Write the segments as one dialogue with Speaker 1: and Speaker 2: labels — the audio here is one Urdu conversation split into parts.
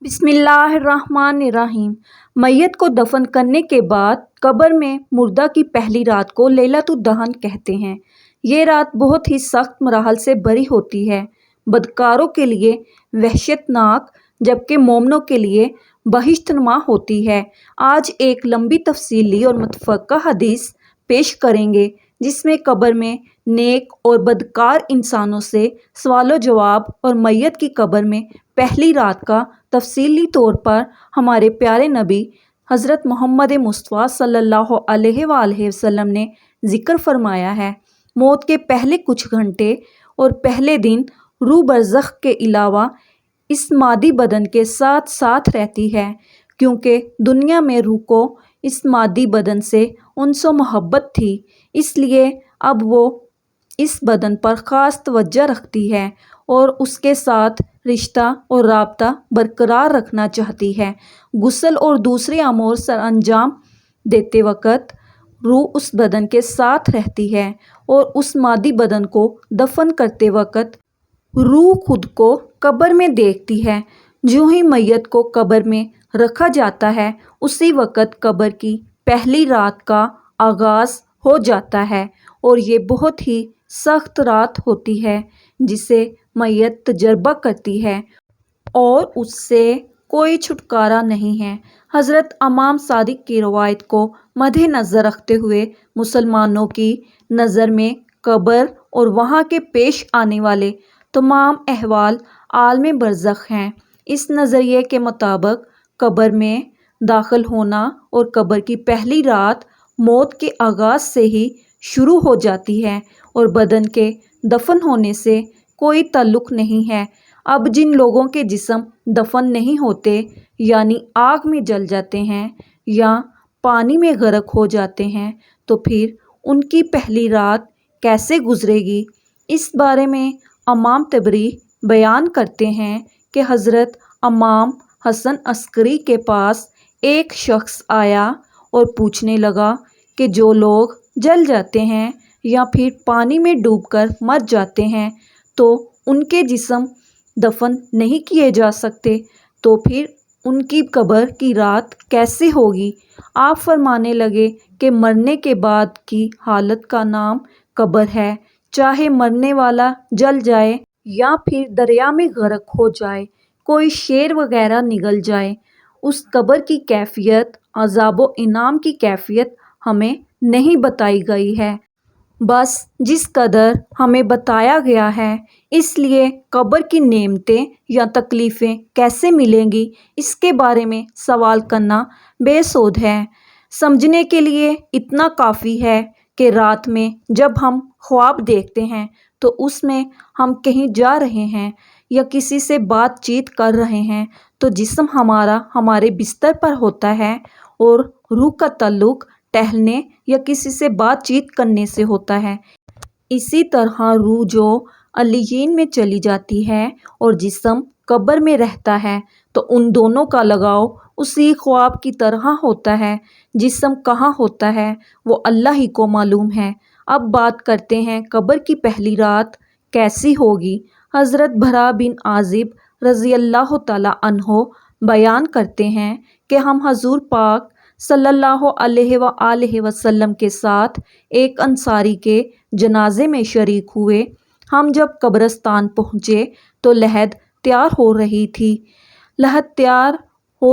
Speaker 1: بسم اللہ الرحمن الرحیم۔ میت کو دفن کرنے کے بعد قبر میں مردہ کی پہلی رات کو لیلۃ الدفن کہتے ہیں۔ یہ رات بہت ہی سخت مراحل سے بھری ہوتی ہے، بدکاروں کے لیے وحشت ناک جبکہ مومنوں کے لیے بہشت نما ہوتی ہے۔ آج ایک لمبی تفصیلی اور متفقہ حدیث پیش کریں گے جس میں قبر میں نیک اور بدکار انسانوں سے سوال و جواب اور میت کی قبر میں پہلی رات کا تفصیلی طور پر ہمارے پیارے نبی حضرت محمد مصطفیٰ صلی اللہ علیہ وآلہ وسلم نے ذکر فرمایا ہے۔ موت کے پہلے کچھ گھنٹے اور پہلے دن روح برزخ کے علاوہ اس مادی بدن کے ساتھ ساتھ رہتی ہے، کیونکہ دنیا میں روح کو اس مادی بدن سے انس و محبت تھی، اس لیے اب وہ اس بدن پر خاص توجہ رکھتی ہے اور اس کے ساتھ رشتہ اور رابطہ برقرار رکھنا چاہتی ہے۔ غسل اور دوسرے امور سر انجام دیتے وقت روح اس بدن کے ساتھ رہتی ہے اور اس مادی بدن کو دفن کرتے وقت روح خود کو قبر میں دیکھتی ہے۔ جو ہی میت کو قبر میں رکھا جاتا ہے اسی وقت قبر کی پہلی رات کا آغاز ہو جاتا ہے اور یہ بہت ہی سخت رات ہوتی ہے جسے میت تجربہ کرتی ہے اور اس سے کوئی چھٹکارا نہیں ہے۔ حضرت امام صادق کی روایت کو مد نظر رکھتے ہوئے مسلمانوں کی نظر میں قبر اور وہاں کے پیش آنے والے تمام احوال عالم برزخ ہیں۔ اس نظریے کے مطابق قبر میں داخل ہونا اور قبر کی پہلی رات موت کے آغاز سے ہی شروع ہو جاتی ہے اور بدن کے دفن ہونے سے کوئی تعلق نہیں ہے۔ اب جن لوگوں کے جسم دفن نہیں ہوتے یعنی آگ میں جل جاتے ہیں یا پانی میں غرق ہو جاتے ہیں تو پھر ان کی پہلی رات کیسے گزرے گی؟ اس بارے میں امام طبری بیان کرتے ہیں کہ حضرت امام حسن عسکری کے پاس ایک شخص آیا اور پوچھنے لگا کہ جو لوگ جل جاتے ہیں یا پھر پانی میں ڈوب کر مر جاتے ہیں تو ان کے جسم دفن نہیں کیے جا سکتے، تو پھر ان کی قبر کی رات کیسے ہوگی؟ آپ فرمانے لگے کہ مرنے کے بعد کی حالت کا نام قبر ہے، چاہے مرنے والا جل جائے یا پھر دریا میں غرق ہو جائے، کوئی شیر وغیرہ نگل جائے، اس قبر کی کیفیت، عذاب و انعام کی کیفیت ہمیں نہیں بتائی گئی ہے، بس جس قدر ہمیں بتایا گیا ہے۔ اس لیے قبر کی نعمتیں یا تکلیفیں کیسے ملیں گی اس کے بارے میں سوال کرنا بے سود ہے۔ سمجھنے کے لیے اتنا کافی ہے کہ رات میں جب ہم خواب دیکھتے ہیں تو اس میں ہم کہیں جا رہے ہیں یا کسی سے بات چیت کر رہے ہیں تو جسم ہمارا ہمارے بستر پر ہوتا ہے اور روح کا تعلق ٹہلنے یا کسی سے بات چیت کرنے سے ہوتا ہے۔ اسی طرح روح جو علیین میں چلی جاتی ہے اور جسم قبر میں رہتا ہے تو ان دونوں کا لگاؤ اسی خواب کی طرح ہوتا ہے۔ جسم کہاں ہوتا ہے وہ اللہ ہی کو معلوم ہے۔ اب بات کرتے ہیں قبر کی پہلی رات کیسی ہوگی۔ حضرت برا بن عازب رضی اللہ تعالیٰ عنہ بیان کرتے ہیں کہ ہم حضور پاک صلی اللہ علیہ وآلہ وسلم کے ساتھ ایک انصاری کے جنازے میں شریک ہوئے۔ ہم جب قبرستان پہنچے تو لحد تیار ہو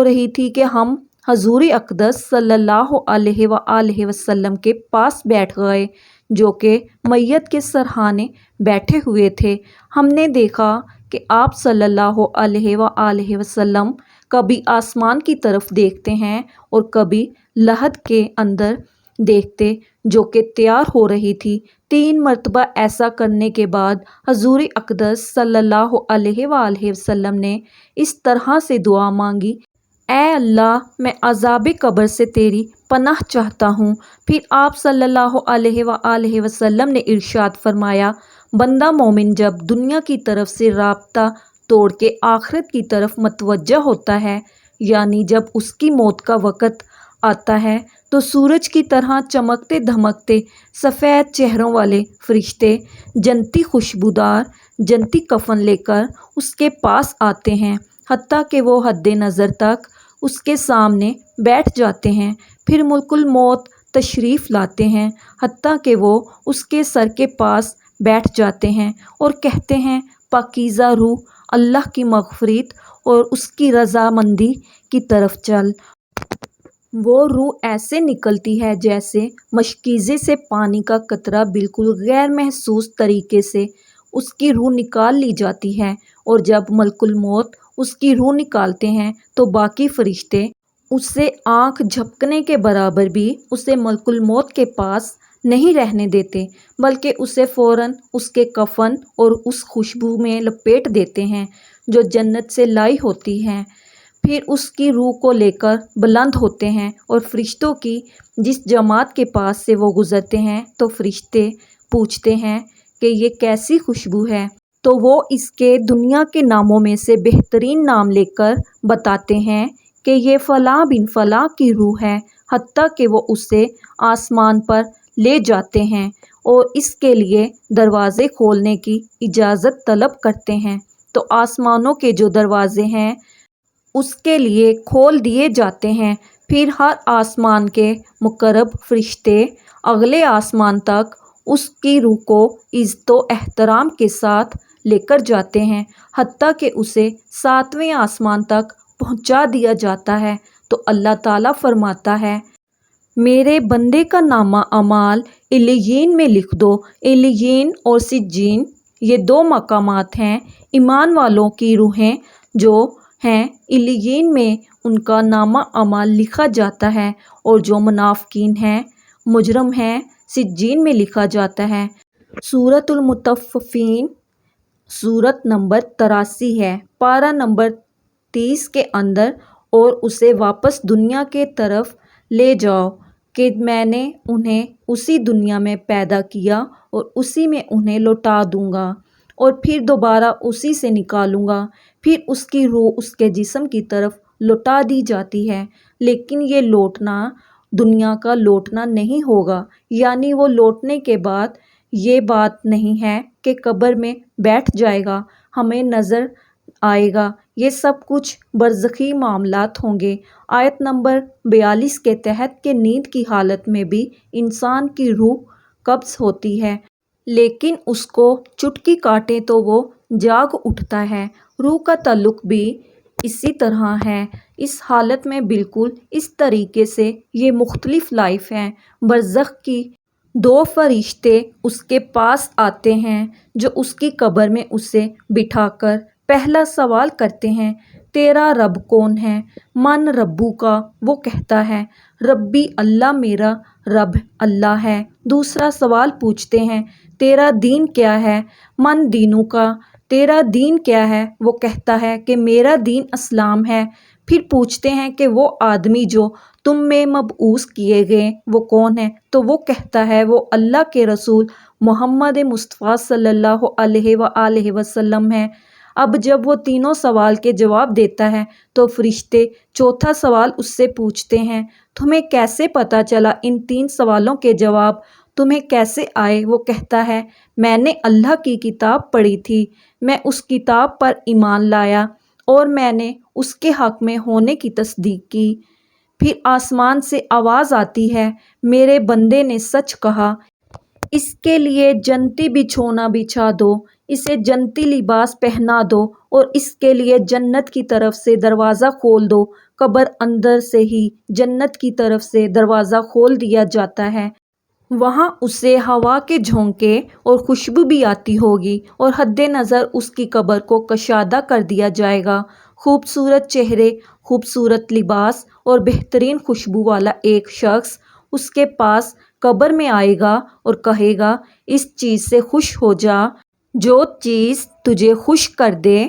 Speaker 1: رہی تھی کہ ہم حضور اقدس صلی اللہ علیہ وآلہ وسلم کے پاس بیٹھ گئے جو کہ میت کے سرہانے بیٹھے ہوئے تھے۔ ہم نے دیکھا کہ آپ صلی اللہ علیہ وآلہ وسلم کبھی آسمان کی طرف دیکھتے ہیں اور کبھی لحد کے اندر دیکھتے جو کہ تیار ہو رہی تھی۔ 3 مرتبہ ایسا کرنے کے بعد حضور اقدس صلی اللہ علیہ وآلہ وسلم نے اس طرح سے دعا مانگی: اے اللہ، میں عذاب قبر سے تیری پناہ چاہتا ہوں۔ پھر آپ صلی اللہ علیہ وآلہ وسلم نے ارشاد فرمایا: بندہ مومن جب دنیا کی طرف سے رابطہ توڑ کے آخرت کی طرف متوجہ ہوتا ہے، یعنی جب اس کی موت کا وقت آتا ہے تو سورج کی طرح چمکتے دھمکتے سفید چہروں والے فرشتے جنتی خوشبودار جنتی کفن لے کر اس کے پاس آتے ہیں۔ حتیٰ کہ وہ حد نظر تک اس کے سامنے بیٹھ جاتے ہیں۔ پھر ملک الموت تشریف لاتے ہیں، حتیٰ کہ وہ اس کے سر کے پاس بیٹھ جاتے ہیں اور کہتے ہیں پاکیزہ روح، اللہ کی مغفرت اور اس کی رضامندی کی طرف چل۔ وہ روح ایسے نکلتی ہے جیسے مشکیزے سے پانی کا قطرہ بالکل غیر محسوس طریقے سے اس کی روح نکال لی جاتی ہے، اور جب ملک الموت اس کی روح نکالتے ہیں تو باقی فرشتے اسے آنکھ جھپکنے کے برابر بھی اسے ملک الموت کے پاس نہیں رہنے دیتے، بلکہ اسے فوراً اس کے کفن اور اس خوشبو میں لپیٹ دیتے ہیں جو جنت سے لائی ہوتی ہے۔ پھر اس کی روح کو لے کر بلند ہوتے ہیں اور فرشتوں کی جس جماعت کے پاس سے وہ گزرتے ہیں تو فرشتے پوچھتے ہیں کہ یہ کیسی خوشبو ہے، تو وہ اس کے دنیا کے ناموں میں سے بہترین نام لے کر بتاتے ہیں کہ یہ فلاں بن فلاں کی روح ہے، حتیٰ کہ وہ اسے آسمان پر لے جاتے ہیں اور اس کے لیے دروازے کھولنے کی اجازت طلب کرتے ہیں، تو آسمانوں کے جو دروازے ہیں اس کے لیے کھول دیے جاتے ہیں۔ پھر ہر آسمان کے مقرب فرشتے اگلے آسمان تک اس کی روح کو عزت و احترام کے ساتھ لے کر جاتے ہیں، حتیٰ کہ اسے 7ویں آسمان تک پہنچا دیا جاتا ہے، تو اللہ تعالیٰ فرماتا ہے میرے بندے کا نامہ اعمال علیین میں لکھ دو۔ علیین اور سجین یہ 2 مقامات ہیں۔ ایمان والوں کی روحیں جو ہیں علیین میں ان کا نامہ اعمال لکھا جاتا ہے، اور جو منافقین ہیں، مجرم ہیں، سجین میں لکھا جاتا ہے۔ سورۃ المطففین سورت نمبر 83 ہے، پارہ نمبر 30 کے اندر، اور اسے واپس دنیا کے طرف لے جاؤ کہ میں نے انہیں اسی دنیا میں پیدا کیا اور اسی میں انہیں لوٹا دوں گا اور پھر دوبارہ اسی سے نکالوں گا۔ پھر اس کی روح اس کے جسم کی طرف لوٹا دی جاتی ہے، لیکن یہ لوٹنا دنیا کا لوٹنا نہیں ہوگا، یعنی وہ لوٹنے کے بعد یہ بات نہیں ہے کہ قبر میں بیٹھ جائے گا، ہمیں نظر آئے گا، یہ سب کچھ برزخی معاملات ہوں گے۔ آیت نمبر 42 کے تحت کہ نیند کی حالت میں بھی انسان کی روح قبض ہوتی ہے، لیکن اس کو چٹکی کاٹے تو وہ جاگ اٹھتا ہے۔ روح کا تعلق بھی اسی طرح ہے، اس حالت میں بالکل اس طریقے سے یہ مختلف لائف ہیں۔ برزخ کی 2 فرشتے اس کے پاس آتے ہیں جو اس کی قبر میں اسے بٹھا کر پہلا سوال کرتے ہیں تیرا رب کون ہے؟ من ربو کا؟ وہ کہتا ہے ربی اللہ، میرا رب اللہ ہے۔ دوسرا سوال پوچھتے ہیں تیرا دین کیا ہے؟ من دینو کا؟ تیرا دین کیا ہے؟ وہ کہتا ہے کہ میرا دین اسلام ہے۔ پھر پوچھتے ہیں کہ وہ آدمی جو تم میں مبعوث کیے گئے وہ کون ہے؟ تو وہ کہتا ہے وہ اللہ کے رسول محمد مصطفیٰ صلی اللہ علیہ وآلہ وسلم ہے۔ اب جب وہ تینوں سوال کے جواب دیتا ہے تو فرشتے چوتھا سوال اس سے پوچھتے ہیں تمہیں کیسے پتہ چلا ان 3 سوالوں کے جواب تمہیں کیسے آئے؟ وہ کہتا ہے میں نے اللہ کی کتاب پڑھی تھی، میں اس کتاب پر ایمان لایا اور میں نے اس کے حق میں ہونے کی تصدیق کی۔ پھر آسمان سے آواز آتی ہے میرے بندے نے سچ کہا، اس کے لیے جنتی بچھونا بچھا دو، اسے جنتی لباس پہنا دو اور اس کے لیے جنت کی طرف سے دروازہ کھول دو۔ قبر اندر سے ہی جنت کی طرف سے دروازہ کھول دیا جاتا ہے، وہاں اسے ہوا کے جھونکے اور خوشبو بھی آتی ہوگی اور حد نظر اس کی قبر کو کشادہ کر دیا جائے گا۔ خوبصورت چہرے، خوبصورت لباس اور بہترین خوشبو والا ایک شخص اس کے پاس قبر میں آئے گا اور کہے گا اس چیز سے خوش ہو جا جو چیز تجھے خوش کر دے،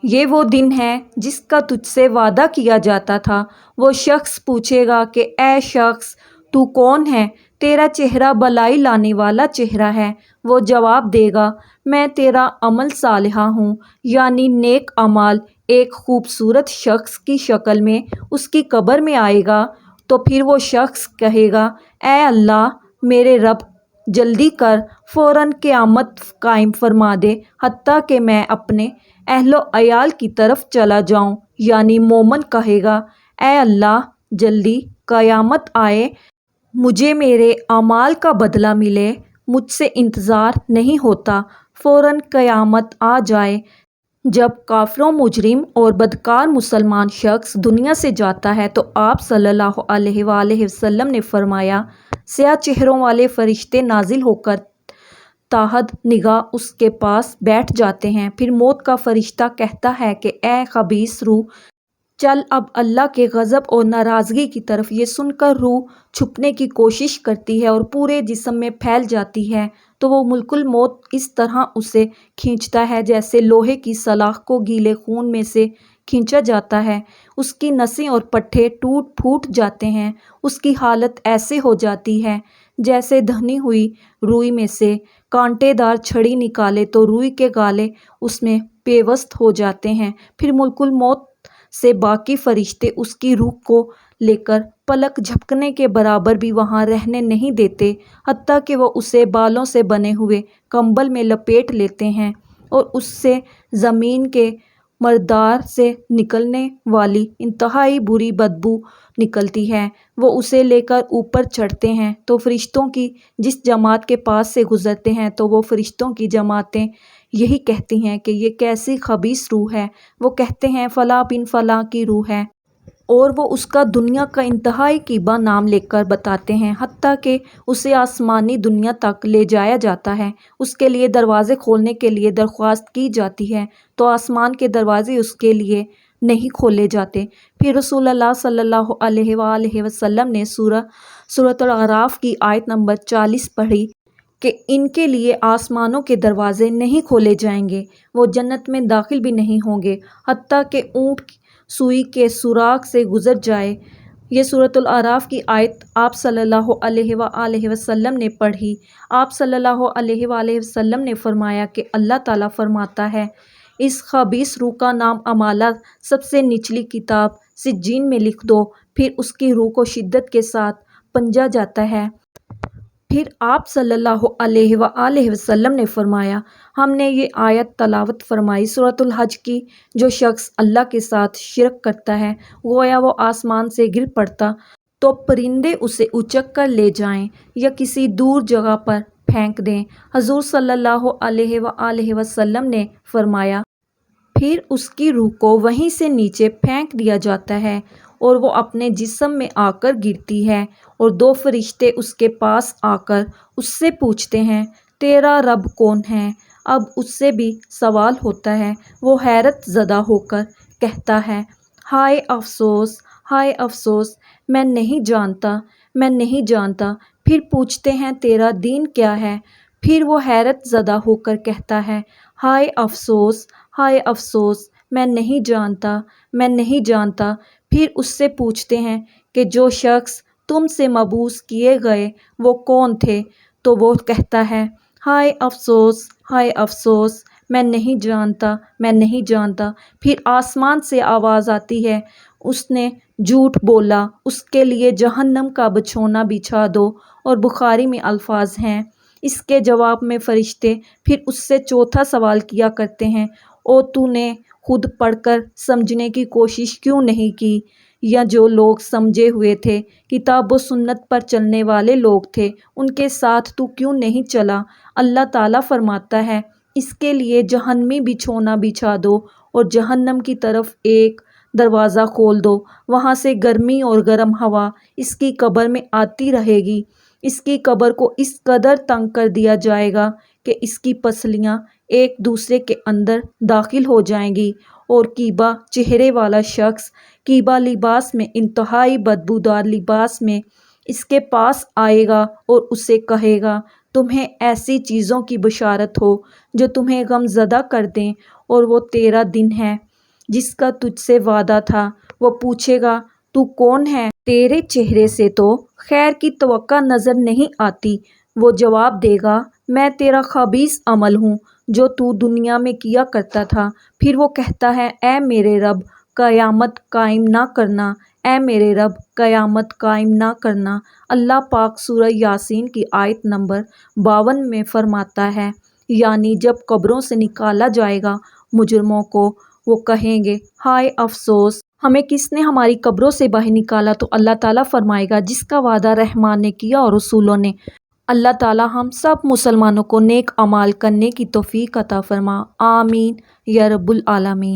Speaker 1: یہ وہ دن ہے جس کا تجھ سے وعدہ کیا جاتا تھا۔ وہ شخص پوچھے گا کہ اے شخص تو کون ہے؟ تیرا چہرہ بلائی لانے والا چہرہ ہے۔ وہ جواب دے گا میں تیرا عمل صالحہ ہوں، یعنی نیک اعمال۔ ایک خوبصورت شخص کی شکل میں اس کی قبر میں آئے گا تو پھر وہ شخص کہے گا اے اللہ میرے رب جلدی کر، فوراً قیامت قائم فرما دے، حتیٰ کہ میں اپنے اہل و عیال کی طرف چلا جاؤں، یعنی مومن کہے گا اے اللہ جلدی قیامت آئے، مجھے میرے اعمال کا بدلہ ملے، مجھ سے انتظار نہیں ہوتا، فوراً قیامت آ جائے۔ جب کافر و مجرم اور بدکار مسلمان شخص دنیا سے جاتا ہے تو آپ صلی اللہ علیہ وآلہ وسلم نے فرمایا سیاہ چہروں والے فرشتے نازل ہو کر تحت نگاہ اس کے پاس بیٹھ جاتے ہیں۔ پھر موت کا فرشتہ کہتا ہے کہ اے خبیث روح، چل اب اللہ کے غضب اور ناراضگی کی طرف۔ یہ سن کر روح چھپنے کی کوشش کرتی ہے اور پورے جسم میں پھیل جاتی ہے تو وہ ملک الموت اس طرح اسے کھینچتا ہے جیسے لوہے کی سلاخ کو گیلے خون میں سے کھینچا جاتا ہے۔ اس کی نسیں اور پٹھے ٹوٹ پھوٹ جاتے ہیں، اس کی حالت ایسے ہو جاتی ہے جیسے دھنی ہوئی روئی میں سے کانٹے دار چھڑی نکالے تو روئی کے گالے اس میں پیوست ہو جاتے ہیں۔ پھر ملک الموت سے باقی فرشتے اس کی روح کو لے کر پلک جھپکنے کے برابر بھی وہاں رہنے نہیں دیتے، حتیٰ کہ وہ اسے بالوں سے بنے ہوئے کمبل میں لپیٹ لیتے ہیں اور اس سے زمین کے مردار سے نکلنے والی انتہائی بری بدبو نکلتی ہے۔ وہ اسے لے کر اوپر چڑھتے ہیں تو فرشتوں کی جس جماعت کے پاس سے گزرتے ہیں تو وہ فرشتوں کی جماعتیں یہی کہتی ہیں کہ یہ کیسی خبیث روح ہے۔ وہ کہتے ہیں فلاں بن فلاں کی روح ہے، اور وہ اس کا دنیا کا انتہائی قیبہ نام لے کر بتاتے ہیں، حتیٰ کہ اسے آسمانی دنیا تک لے جایا جاتا ہے۔ اس کے لیے دروازے کھولنے کے لیے درخواست کی جاتی ہے تو آسمان کے دروازے اس کے لیے نہیں کھولے جاتے۔ پھر رسول اللہ صلی اللہ علیہ وآلہ وسلم نے سورۃ الاعراف کی آیت نمبر 40 پڑھی کہ ان کے لیے آسمانوں کے دروازے نہیں کھولے جائیں گے، وہ جنت میں داخل بھی نہیں ہوں گے حتیٰ کہ اونٹ سوئی کے سوراخ سے گزر جائے۔ یہ سورۃ الاعراف کی آیت آپ صلی اللہ علیہ وآلہ وسلم نے پڑھی۔ آپ صلی اللہ علیہ وآلہ وسلم نے فرمایا کہ اللہ تعالیٰ فرماتا ہے اس خبیث روح کا نام اعمالہ سب سے نچلی کتاب سجین میں لکھ دو۔ پھر اس کی روح کو شدت کے ساتھ پنجا جاتا ہے۔ پھر آپ صلی اللہ علیہ وآلہ وسلم نے فرمایا ہم نے یہ آیت تلاوت فرمائی سورۃ الحج کی، جو شخص اللہ کے ساتھ شرک کرتا ہے گویا وہ آسمان سے گر پڑتا تو پرندے اسے اچک کر لے جائیں یا کسی دور جگہ پر پھینک دیں۔ حضور صلی اللہ علیہ وآلہ وسلم نے فرمایا پھر اس کی روح کو وہیں سے نیچے پھینک دیا جاتا ہے اور وہ اپنے جسم میں آ کر گرتی ہے اور دو فرشتے اس کے پاس آ کر اس سے پوچھتے ہیں تیرا رب کون ہے؟ اب اس سے بھی سوال ہوتا ہے، وہ حیرت زدہ ہو کر کہتا ہے ہائے افسوس، ہائے افسوس، میں نہیں جانتا، میں نہیں جانتا۔ پھر پوچھتے ہیں تیرا دین کیا ہے؟ پھر وہ حیرت زدہ ہو کر کہتا ہے ہائے افسوس، ہائے افسوس، میں نہیں جانتا، میں نہیں جانتا۔ پھر اس سے پوچھتے ہیں کہ جو شخص تم سے مبعوث کیے گئے وہ کون تھے؟ تو وہ کہتا ہے ہائے افسوس، ہائے افسوس، میں نہیں جانتا، میں نہیں جانتا۔ پھر آسمان سے آواز آتی ہے اس نے جھوٹ بولا، اس کے لیے جہنم کا بچھونا بچھا دو، اور بخاری میں الفاظ ہیں۔ اس کے جواب میں فرشتے پھر اس سے چوتھا سوال کیا کرتے ہیں او تو نے خود پڑھ کر سمجھنے کی کوشش کیوں نہیں کی، یا جو لوگ سمجھے ہوئے تھے، کتاب و سنت پر چلنے والے لوگ تھے، ان کے ساتھ تو کیوں نہیں چلا؟ اللہ تعالیٰ فرماتا ہے اس کے لیے جہنمی بچھونا بچھا دو اور جہنم کی طرف ایک دروازہ کھول دو، وہاں سے گرمی اور گرم ہوا اس کی قبر میں آتی رہے گی۔ اس کی قبر کو اس قدر تنگ کر دیا جائے گا کہ اس کی پسلیاں ایک دوسرے کے اندر داخل ہو جائیں گی، اور کیبا چہرے والا شخص کیبا لباس میں، انتہائی بدبودار لباس میں اس کے پاس آئے گا اور اسے کہے گا تمہیں ایسی چیزوں کی بشارت ہو جو تمہیں غم زدہ کر دیں، اور وہ تیرا دن ہے جس کا تجھ سے وعدہ تھا۔ وہ پوچھے گا تو کون ہے؟ تیرے چہرے سے تو خیر کی توقع نظر نہیں آتی۔ وہ جواب دے گا میں تیرا خبیث عمل ہوں جو تو دنیا میں کیا کرتا تھا۔ پھر وہ کہتا ہے اے میرے رب قیامت قائم نہ کرنا، اے میرے رب قیامت قائم نہ کرنا۔ اللہ پاک سورہ یاسین کی آیت نمبر 52 میں فرماتا ہے یعنی جب قبروں سے نکالا جائے گا مجرموں کو، وہ کہیں گے ہائے افسوس، ہمیں کس نے ہماری قبروں سے باہر نکالا؟ تو اللہ تعالیٰ فرمائے گا جس کا وعدہ رحمان نے کیا اور رسولوں نے۔ اللہ تعالیٰ ہم سب مسلمانوں کو نیک اعمال کرنے کی توفیق عطا فرما، آمین یا رب العالمین۔